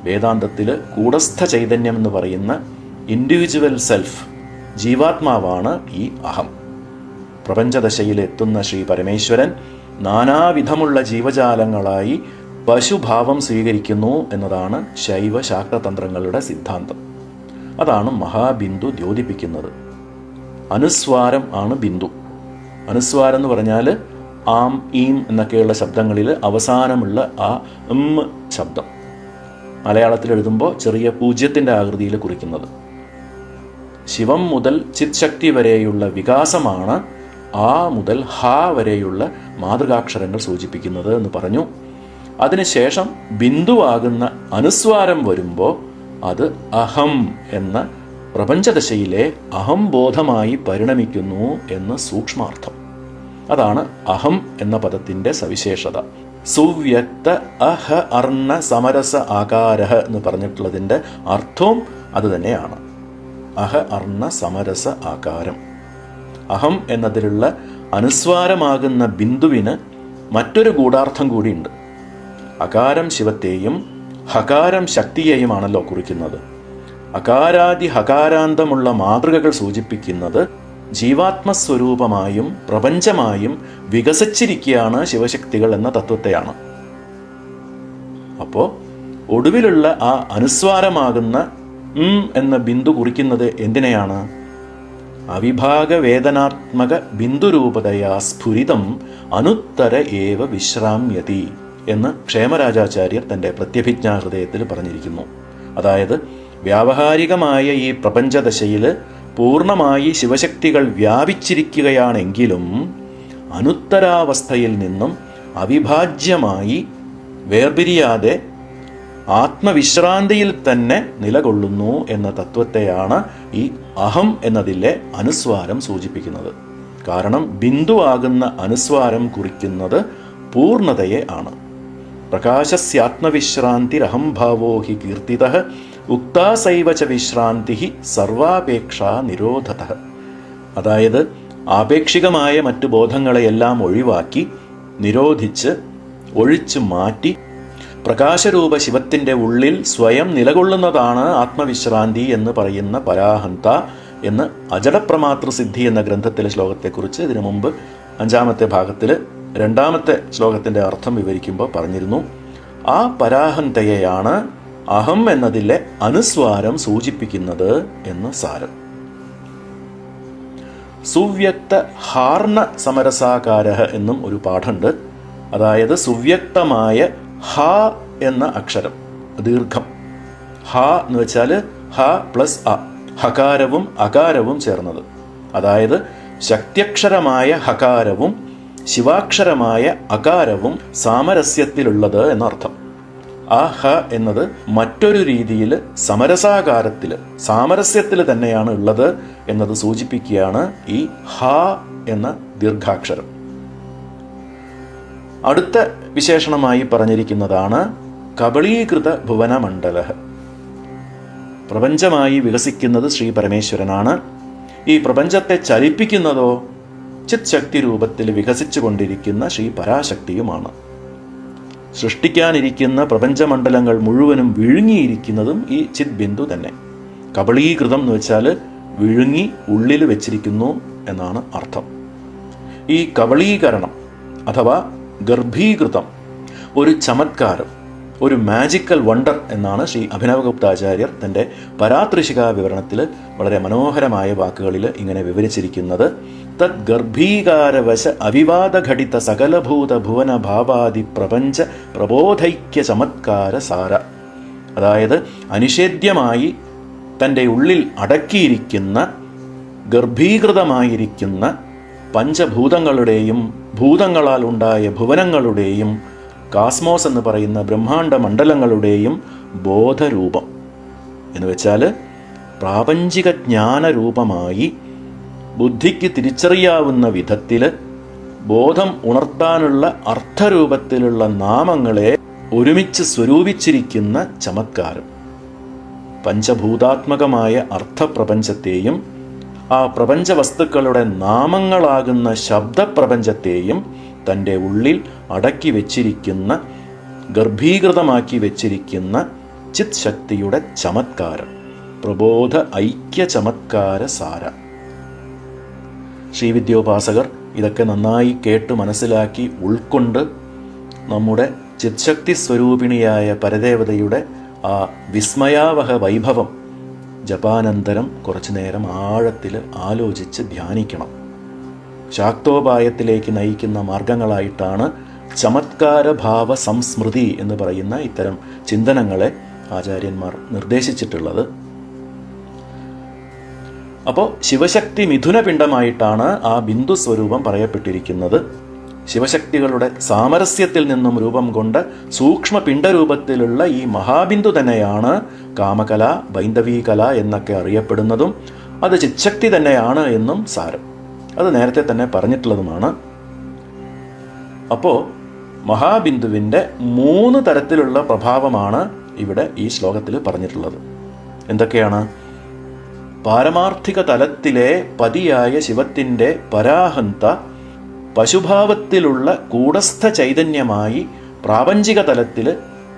വേദാന്തത്തില് കൂടസ്ഥ ചൈതന്യം എന്ന് പറയുന്ന ഇൻഡിവിജ്വൽ സെൽഫ്, ജീവാത്മാവാണ് ഈ അഹം. പ്രപഞ്ചദശയിൽ എത്തുന്ന ശ്രീ പരമേശ്വരൻ നാനാവിധമുള്ള ജീവജാലങ്ങളായി പശുഭാവം സ്വീകരിക്കുന്നു എന്നതാണ് ശൈവ ശാക്തതന്ത്രങ്ങളുടെ സിദ്ധാന്തം. അതാണ് മഹാബിന്ദു ദ്യോതിപ്പിക്കുന്നത്. അനുസ്വാരം ആണ് ബിന്ദു. അനുസ്വാരം എന്ന് പറഞ്ഞാൽ ആം ഈം എന്നൊക്കെയുള്ള ശബ്ദങ്ങളിൽ അവസാനമുള്ള ആ ശബ്ദം മലയാളത്തിൽ എഴുതുമ്പോൾ ചെറിയ പൂജ്യത്തിൻ്റെ ആകൃതിയിൽ കുറിക്കുന്നത്. ശിവം മുതൽ ചിത് ശക്തി വരെയുള്ള വികാസമാണ് ആ മുതൽ ഹ വരെയുള്ള മാതൃകാക്ഷരങ്ങൾ സൂചിപ്പിക്കുന്നത് എന്ന് പറഞ്ഞു. അതിനുശേഷം ബിന്ദുവാകുന്ന അനുസ്വാരം വരുമ്പോൾ അത് അഹം എന്ന പ്രപഞ്ചദശയിലെ അഹംബോധമായി പരിണമിക്കുന്നു എന്ന് സൂക്ഷ്മാർത്ഥം. അതാണ് അഹം എന്ന പദത്തിൻ്റെ സവിശേഷത. സുവ്യക്ത അഹ അർണ സമരസ ആകാരഃ എന്ന് പറഞ്ഞിട്ടുള്ളതിൻ്റെ അർത്ഥവും അത് തന്നെയാണ്. അഹ അർണ സമരസ ആകാരം. അഹം എന്നതിലുള്ള അനുസ്വാരമാകുന്ന ബിന്ദുവിന് മറ്റൊരു ഗൂഢാർത്ഥം കൂടിയുണ്ട്. അകാരം ശിവത്തെയും ഹകാരം ശക്തിയെയുമാണല്ലോ കുറിക്കുന്നത്. അകാരാദി ഹകാരാന്തമുള്ള മാതൃകകൾ സൂചിപ്പിക്കുന്നത് ജീവാത്മസ്വരൂപമായും പ്രപഞ്ചമായും വികസിച്ചിരിക്കുകയാണ് ശിവശക്തികൾ എന്ന തത്വത്തെയാണ്. അപ്പോൾ ഒടുവിലുള്ള ആ അനുസ്വാരമാകുന്ന എന്ന ബിന്ദു കുറിക്കുന്നത് എന്തിനെയാണ്? അവിഭാഗ വേദനാത്മക ബിന്ദുരൂപതയാ സ്ഫുരിതം അനുത്തര ഏവ വിശ്രാമ്യതി എന്ന് ക്ഷേമരാജാചാര്യർ തൻ്റെ പ്രത്യഭിജ്ഞാഹൃദയത്തിൽ പറഞ്ഞിരിക്കുന്നു. അതായത് വ്യാവഹാരികമായ ഈ പ്രപഞ്ചദശയിൽ പൂർണ്ണമായി ശിവശക്തികൾ വ്യാപിച്ചിരിക്കുകയാണെങ്കിലും അനുത്തരാവസ്ഥയിൽ നിന്നും അവിഭാജ്യമായി വേർപിരിയാതെ ആത്മവിശ്രാന്തിയിൽ തന്നെ നിലകൊള്ളുന്നു എന്ന തത്വത്തെയാണ് ഈ അഹം എന്നതിലെ അനുസ്വാരം സൂചിപ്പിക്കുന്നത്. കാരണം ബിന്ദുവാകുന്ന അനുസ്വാരം കുറിക്കുന്നത് പൂർണ്ണതയെ ആണ്. പ്രകാശസ്യാത്മവിശ്രാന്തിരഹംഭാവോ ഹി കീർത്തിതഃ ഉക്താസൈവ ച വിശ്രാന്തി സർവാപേക്ഷാ നിരോധതഃ. അതായത് ആപേക്ഷികമായ മറ്റു ബോധങ്ങളെയെല്ലാം ഒഴിവാക്കി നിരോധിച്ച് ഒഴിച്ചു മാറ്റി പ്രകാശരൂപ ശിവത്തിൻ്റെ ഉള്ളിൽ സ്വയം നിലകൊള്ളുന്നതാണ് ആത്മവിശ്രാന്തി എന്ന് പറയുന്ന പരാഹന്ത എന്ന് അജഡപ്രമാതൃസിദ്ധി എന്ന ഗ്രന്ഥത്തിലെ ശ്ലോകത്തെക്കുറിച്ച് ഇതിനു മുമ്പ് 5-ാമത്തെ ഭാഗത്തിൽ 2-ാമത്തെ ശ്ലോകത്തിൻ്റെ അർത്ഥം വിവരിക്കുമ്പോൾ പറഞ്ഞിരുന്നു. ആ പരാഹന്തയെയാണ് അഹം എന്നതിലെ അനുസ്വാരം സൂചിപ്പിക്കുന്നത് എന്ന് സാരം. സുവ്യക്ത ഹാർണ സമരസാകാരഃ എന്നും ഒരു പാഠമുണ്ട്. അതായത് സുവ്യക്തമായ ഹ എന്ന അക്ഷരം, ദീർഘം. ഹ എന്ന് വെച്ചാൽ ഹ പ്ലസ് അ, ഹകാരവും അകാരവും ചേർന്നത്. അതായത് ശക്ത്യക്ഷരമായ ഹകാരവും ശിവാക്ഷരമായ അകാരവും സാമരസ്യത്തിലുള്ളത് എന്നർത്ഥം. ആ ഹ എന്നത് മറ്റൊരു രീതിയിൽ സമരസാകാരത്തിൽ സാമരസ്യത്തിൽ തന്നെയാണ് ഉള്ളത് എന്നത് സൂചിപ്പിക്കുകയാണ് ഈ ഹ എന്ന ദീർഘാക്ഷരം. അടുത്ത വിശേഷണമായി പറഞ്ഞിരിക്കുന്നതാണ് കബളീകൃത ഭുവനമണ്ഡല. പ്രപഞ്ചമായി വികസിക്കുന്നത് ശ്രീ പരമേശ്വരനാണ്. ഈ പ്രപഞ്ചത്തെ ചലിപ്പിക്കുന്നതോ ചിത് ശക്തി രൂപത്തിൽ വികസിച്ചു കൊണ്ടിരിക്കുന്ന ശ്രീ പരാശക്തിയുമാണ്. സൃഷ്ടിക്കാനിരിക്കുന്ന പ്രപഞ്ചമണ്ഡലങ്ങൾ മുഴുവനും വിഴുങ്ങിയിരിക്കുന്നതും ഈ ചിത് ബിന്ദു തന്നെ. കബളീകൃതം എന്ന് വെച്ചാൽ വിഴുങ്ങി ഉള്ളിൽ വെച്ചിരിക്കുന്നു എന്നാണ് അർത്ഥം. ഈ കബളീകരണം അഥവാ ഗർഭീകൃതം ഒരു ചമത്കാരം, ഒരു മാജിക്കൽ വണ്ടർ എന്നാണ് ശ്രീ അഭിനവഗുപ്താചാര്യർ തൻ്റെ പരാത്രിശിക വിവരണത്തിൽ വളരെ മനോഹരമായ വാക്കുകളിൽ ഇങ്ങനെ വിവരിച്ചിരിക്കുന്നത്. തദ് ഗർഭീകാരവശ അവിവാദഘടിത സകലഭൂത ഭുവന ഭാവാദി പ്രപഞ്ച പ്രബോധൈക്യ ചമത്കാര സാര. അതായത് അനിഷേധ്യമായി തൻ്റെ ഉള്ളിൽ അടക്കിയിരിക്കുന്ന ഗർഭീകൃതമായിരിക്കുന്ന പഞ്ചഭൂതങ്ങളുടെയും ഭൂതങ്ങളാൽ ഉണ്ടായ ഭുവനങ്ങളുടെയും കാസ്മോസ് എന്ന് പറയുന്ന ബ്രഹ്മാണ്ഡ മണ്ഡലങ്ങളുടെയും ബോധരൂപം എന്ന് വെച്ചാൽ പ്രാപഞ്ചിക ജ്ഞാനരൂപമായി ബുദ്ധിക്ക് തിരിച്ചറിയാവുന്ന വിധത്തിൽ ബോധം ഉണർത്താനുള്ള അർത്ഥരൂപത്തിലുള്ള നാമങ്ങളെ ഒരുമിച്ച് സ്വരൂപിച്ചിരിക്കുന്ന ചമത്കാരം. പഞ്ചഭൂതാത്മകമായ അർത്ഥപ്രപഞ്ചത്തെയും ആ പ്രപഞ്ച വസ്തുക്കളുടെ നാമങ്ങളാകുന്ന ശബ്ദപ്രപഞ്ചത്തെയും തൻ്റെ ഉള്ളിൽ അടക്കി വച്ചിരിക്കുന്ന, ഗർഭീകൃതമാക്കി വച്ചിരിക്കുന്ന ചിത് ശക്തിയുടെ ചമത്കാരം, പ്രബോധ ഐക്യ ചമത്കാര സാര. ശ്രീവിദ്യോപാസകർ ഇതൊക്കെ നന്നായി കേട്ട് മനസ്സിലാക്കി ഉൾക്കൊണ്ട് നമ്മുടെ ചിത്ശക്തി സ്വരൂപിണിയായ പരദേവതയുടെ ആ വിസ്മയാവഹ വൈഭവം ജപാനന്തരം കുറച്ചു നേരം ആഴത്തിൽ ആലോചിച്ച് ധ്യാനിക്കണം. ശാക്തോപായത്തിലേക്ക് നയിക്കുന്ന മാർഗങ്ങളായിട്ടാണ് ചമത്കാരഭാവ സംസ്മൃതി എന്ന് പറയുന്ന ഇത്തരം ചിന്തനങ്ങളെ ആചാര്യന്മാർ നിർദ്ദേശിച്ചിട്ടുള്ളത്. അപ്പോൾ ശിവശക്തി മിഥുനപിണ്ഡമായിട്ടാണ് ആ ബിന്ദു സ്വരൂപം പറയപ്പെട്ടിരിക്കുന്നത്. ശിവശക്തികളുടെ സാമരസ്യത്തിൽ നിന്നും രൂപം കൊണ്ട് സൂക്ഷ്മ പിണ്ഡരൂപത്തിലുള്ള ഈ മഹാബിന്ദു തന്നെയാണ് കാമകല, ബൈന്ദവീകല എന്നൊക്കെ അറിയപ്പെടുന്നതും അത് ചിത്ശക്തി തന്നെയാണ് എന്നും സാരം. അത് നേരത്തെ തന്നെ പറഞ്ഞിട്ടുള്ളതുമാണ്. അപ്പോൾ മഹാബിന്ദുവിൻ്റെ 3 തരത്തിലുള്ള പ്രഭാവമാണ് ഇവിടെ ഈ ശ്ലോകത്തിൽ പറഞ്ഞിട്ടുള്ളത്. എന്തൊക്കെയാണ്? പാരമാർത്ഥിക തലത്തിലെ പതിയായ ശിവത്തിൻ്റെ പരാഹന്ത പശുഭാവത്തിലുള്ള കൂടസ്ഥ ചൈതന്യമായി പ്രാപഞ്ചിക തലത്തിൽ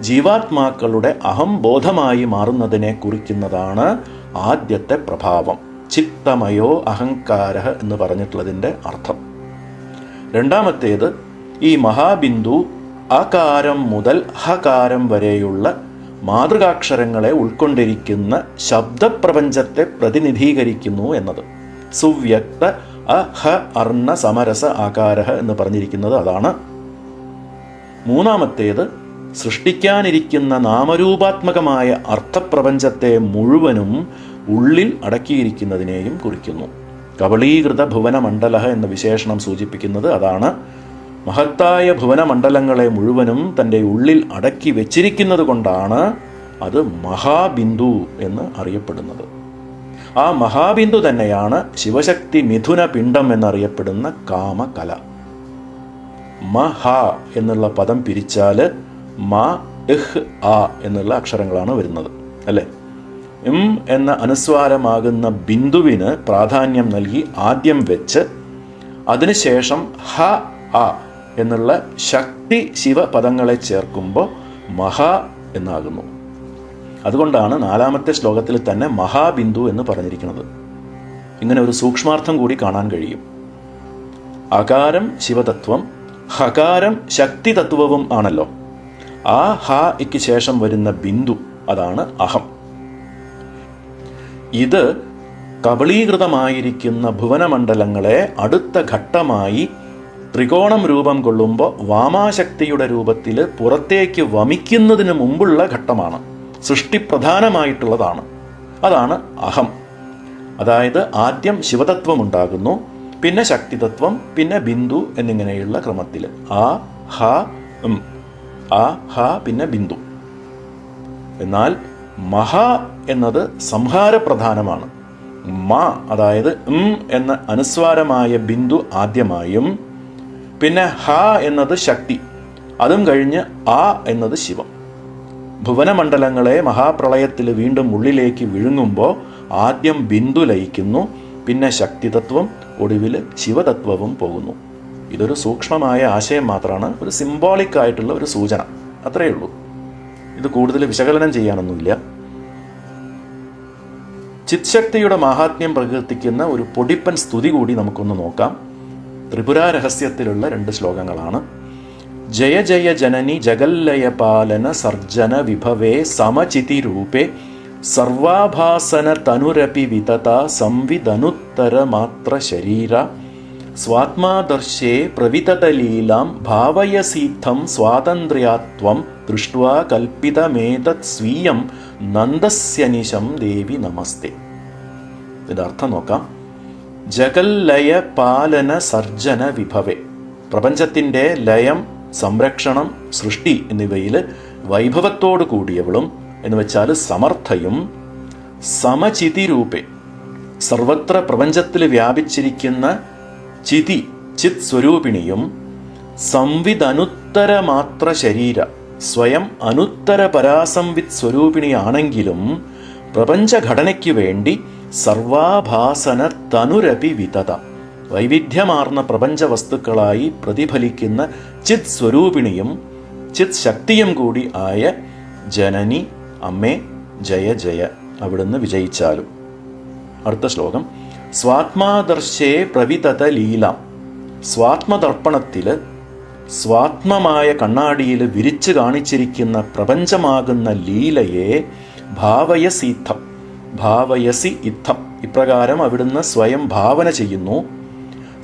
ജീവാത്മാക്കളുടെ അഹംബോധമായി മാറുന്നതിനെ കുറിക്കുന്നതാണ് ആദ്യത്തെ പ്രഭാവം. ചിത്തമയോ അഹങ്കാര എന്ന് പറഞ്ഞിട്ടുള്ളതിൻ്റെ അർത്ഥം. രണ്ടാമത്തേത്, ഈ മഹാബിന്ദു അകാരം മുതൽ ഹകാരം വരെയുള്ള മാതൃകാക്ഷരങ്ങളെ ഉൾക്കൊണ്ടിരിക്കുന്ന ശബ്ദപ്രപഞ്ചത്തെ പ്രതിനിധീകരിക്കുന്നു എന്നത്. സുവ്യക്ത അഹ അർണ സമരസ ആകാര എന്ന് പറഞ്ഞിരിക്കുന്നത് അതാണ്. മൂന്നാമത്തേത്, സൃഷ്ടിക്കാനിരിക്കുന്ന നാമരൂപാത്മകമായ അർത്ഥപ്രപഞ്ചത്തെ മുഴുവനും ഉള്ളിൽ അടക്കിയിരിക്കുന്നതിനെയും കുറിക്കുന്നു. കബളീകൃത ഭുവനമണ്ഡല എന്ന വിശേഷണം സൂചിപ്പിക്കുന്നത് അതാണ്. മഹത്തായ ഭുവനമണ്ഡലങ്ങളെ മുഴുവനും തൻ്റെ ഉള്ളിൽ അടക്കി വെച്ചിരിക്കുന്നത് കൊണ്ടാണ് അത് മഹാബിന്ദു എന്ന് അറിയപ്പെടുന്നത്. ആ മഹാബിന്ദു തന്നെയാണ് ശിവശക്തി മിഥുന പിണ്ഡം എന്നറിയപ്പെടുന്ന കാമകല. മഹ എന്നുള്ള പദം പിരിച്ചാൽ മ ഇഹ് ആ എന്നുള്ള അക്ഷരങ്ങളാണ് വരുന്നത്, അല്ലേ? എന്ന അനുസ്വാരമാകുന്ന ബിന്ദുവിന് പ്രാധാന്യം നൽകി ആദ്യം വെച്ച് അതിനുശേഷം ഹ ആ എന്നുള്ള ശക്തി ശിവപദങ്ങളെ ചേർക്കുമ്പോൾ മഹ എന്നാകുന്നു. അതുകൊണ്ടാണ് 4ാമത്തെ ശ്ലോകത്തിൽ തന്നെ മഹാബിന്ദു എന്ന് പറഞ്ഞിരിക്കുന്നത്. ഇങ്ങനെ ഒരു സൂക്ഷ്മാർത്ഥം കൂടി കാണാൻ കഴിയും. അകാരം ശിവതത്വം, ഹകാരം ശക്തിതത്വവും ആണല്ലോ. ആ ഹയ്ക്ക് ശേഷം വരുന്ന ബിന്ദു അതാണ് അഹം. ഇത് കബളീകൃതമായിരിക്കുന്ന ഭുവനമണ്ഡലങ്ങളെ അടുത്ത ഘട്ടമായി ത്രികോണം രൂപം കൊള്ളുമ്പോൾ വാമാശക്തിയുടെ രൂപത്തിൽ പുറത്തേക്ക് വമിക്കുന്നതിന് മുമ്പുള്ള ഘട്ടമാണ്. സൃഷ്ടിപ്രധാനമായിട്ടുള്ളതാണ്. അതാണ് അഹം. അതായത് ആദ്യം ശിവതത്വം ഉണ്ടാകുന്നു, പിന്നെ ശക്തിതത്വം, പിന്നെ ബിന്ദു എന്നിങ്ങനെയുള്ള ക്രമത്തിൽ ആ ഹ പിന്നെ ബിന്ദു. എന്നാൽ മഹ എന്നത് സംഹാരപ്രധാനമാണ്. മ അതായത് എന്ന അനുസ്വാരമായ ബിന്ദു ആദ്യമായും, പിന്നെ ഹ എന്നത് ശക്തി, അതും കഴിഞ്ഞ് ആ എന്നത് ശിവം. ഭുവനമണ്ഡലങ്ങളെ മഹാപ്രളയത്തിൽ വീണ്ടും ഉള്ളിലേക്ക് വിഴുങ്ങുമ്പോൾ ആദ്യം ബിന്ദു ലയിക്കുന്നു, പിന്നെ ശക്തിതത്വം, ഒടുവിൽ ശിവതത്വവും പോകുന്നു. ഇതൊരു സൂക്ഷ്മമായ ആശയം മാത്രമാണ്, ഒരു സിംബോളിക് ആയിട്ടുള്ള ഒരു സൂചന, അത്രയേ ഉള്ളൂ. ഇത് കൂടുതൽ വിശകലനം ചെയ്യാനൊന്നുമില്ല. ചിത്ശക്തിയുടെ മാഹാത്മ്യം പ്രകീർത്തിക്കുന്ന ഒരു പൊടിപ്പൻ സ്തുതി കൂടി നമുക്കൊന്ന് നോക്കാം. ത്രിപുരാരഹസ്യത്തിലുള്ള 2 ശ്ലോകങ്ങളാണ്. ജയ ജയ ജനനി ജഗല്ലയ പാലന സർജന വിഭവേ സമചിതിരൂപേ സർവാഭാസന തനുരപി വിതത സംവിദനുത്തര മാത്ര ശരീര സ്വാത്മാദർശേ പ്രവിതതലീലാം ഭാവയസീത്തം സ്വാതന്ത്ര്യാത്വം ദൃഷ്ട്വാ കൽപ്പിതമേതത് സ്വീയം നന്ദസ്യനിശം ദേവി നമസ്തേ. ഇതർത്ഥം നോക്കാം. ജഗല്ലയ പാലന സർജന വിഭവേ, പ്രപഞ്ചത്തിൻ്റെ ലയം, സംരക്ഷണം, സൃഷ്ടി എന്നിവയിൽ വൈഭവത്തോടു കൂടിയവളും എന്ന് വെച്ചാൽ സമർത്ഥയും, സമചിതിരൂപേ സർവത്ര പ്രപഞ്ചത്തിൽ വ്യാപിച്ചിരിക്കുന്ന ചിതി ചിത് സ്വരൂപിണിയും സംവിദനുത്തരമാത്ര ശരീര സ്വയം അനുത്തര പരാസംവിത് സ്വരൂപിണിയാണെങ്കിലും പ്രപഞ്ചഘടനയ്ക്ക് വേണ്ടി സർവാഭാസന തനുരപി വിതത വൈവിധ്യമാർന്ന പ്രപഞ്ച വസ്തുക്കളായി പ്രതിഫലിക്കുന്ന ചിത് സ്വരൂപിണിയും ചിത് ശക്തിയും കൂടി ആയ ജനനി അമ്മേ ജയ ജയ, അവിടുന്ന് വിജയിച്ചാലും. അടുത്ത ശ്ലോകം. സ്വാത്മാദർശേ പ്രവിതത ലീലാം. സ്വാത്മദർപ്പണത്തിൽ സ്വാത്മമായ കണ്ണാടിയിൽ വിരിച്ചു കാണിച്ചിരിക്കുന്ന പ്രപഞ്ചമാകുന്ന ലീലയെ ഭാവയസീത്തം ഭാവയസി ഇത്തം ഇപ്രകാരം അവിടുന്ന് സ്വയം ഭാവന ചെയ്യുന്നു.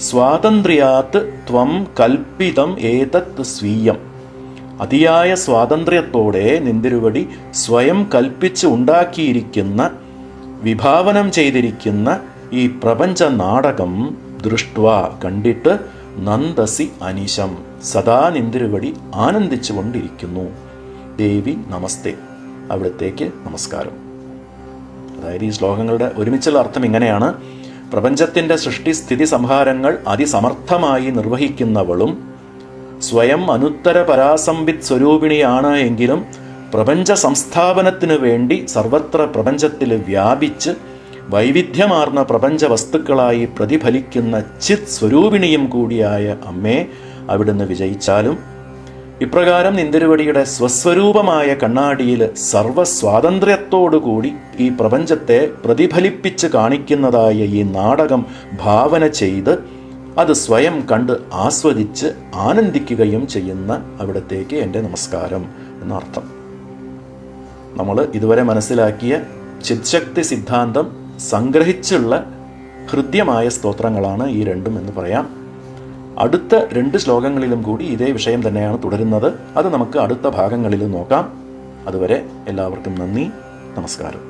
സ്വാതന്ത്ര്യാത് ത്വം കൽപ്പിതം ഏതത് സ്വീയം. അതിയായ സ്വാതന്ത്ര്യത്തോടെ നിന്തിരുവടി സ്വയം കൽപ്പിച്ച് ഉണ്ടാക്കിയിരിക്കുന്ന വിഭാവനം ചെയ്തിരിക്കുന്ന ഈ പ്രപഞ്ച നാടകം ദൃഷ്ട്വ കണ്ടിട്ട് നന്ദസി അനിശം സദാ നിന്തിരുവടി ആനന്ദിച്ചു കൊണ്ടിരിക്കുന്നു. ദേവി നമസ്തേ, അവിടത്തേക്ക് നമസ്കാരം. അതായത് ഈ ശ്ലോകങ്ങളുടെ ഒരുമിച്ചുള്ള അർത്ഥം ഇങ്ങനെയാണ്. പ്രപഞ്ചത്തിൻ്റെ സൃഷ്ടി സ്ഥിതി സംഹാരങ്ങൾ അതിസമർത്ഥമായി നിർവഹിക്കുന്നവളും സ്വയം അനുത്തര പരാസംവിത് സ്വരൂപിണിയാണ് എങ്കിലും പ്രപഞ്ച സംസ്ഥാപനത്തിനു വേണ്ടി സർവത്ര പ്രപഞ്ചത്തിൽ വ്യാപിച്ച് വൈവിധ്യമാർന്ന പ്രപഞ്ച വസ്തുക്കളായി പ്രതിഫലിക്കുന്ന ചിത് സ്വരൂപിണിയും കൂടിയായ അമ്മേ, അവിടുന്ന് വിജയിച്ചാലും. ഇപ്രകാരം നിന്തിരുവടിയുടെ സ്വസ്വരൂപമായ കണ്ണാടിയിൽ സർവസ്വാതന്ത്ര്യത്തോടുകൂടി ഈ പ്രപഞ്ചത്തെ പ്രതിഫലിപ്പിച്ച് കാണിക്കുന്നതായ ഈ നാടകം ഭാവന ചെയ്ത് അത് സ്വയം കണ്ട് ആസ്വദിച്ച് ആനന്ദിക്കുകയും ചെയ്യുന്ന അവിടത്തേക്ക് എൻ്റെ നമസ്കാരം എന്നർത്ഥം. നമ്മൾ ഇതുവരെ മനസ്സിലാക്കിയ ചിത്ശക്തി സിദ്ധാന്തം സംഗ്രഹിച്ചുള്ള ഹൃദ്യമായ സ്തോത്രങ്ങളാണ് ഈ രണ്ടും എന്ന് പറയാം. അടുത്ത 2 ശ്ലോകങ്ങളിലും കൂടി ഇതേ വിഷയം തന്നെയാണ് തുടരുന്നത്. അത് നമുക്ക് അടുത്ത ഭാഗങ്ങളിൽ നോക്കാം. അതുവരെ എല്ലാവർക്കും നന്ദി, നമസ്കാരം.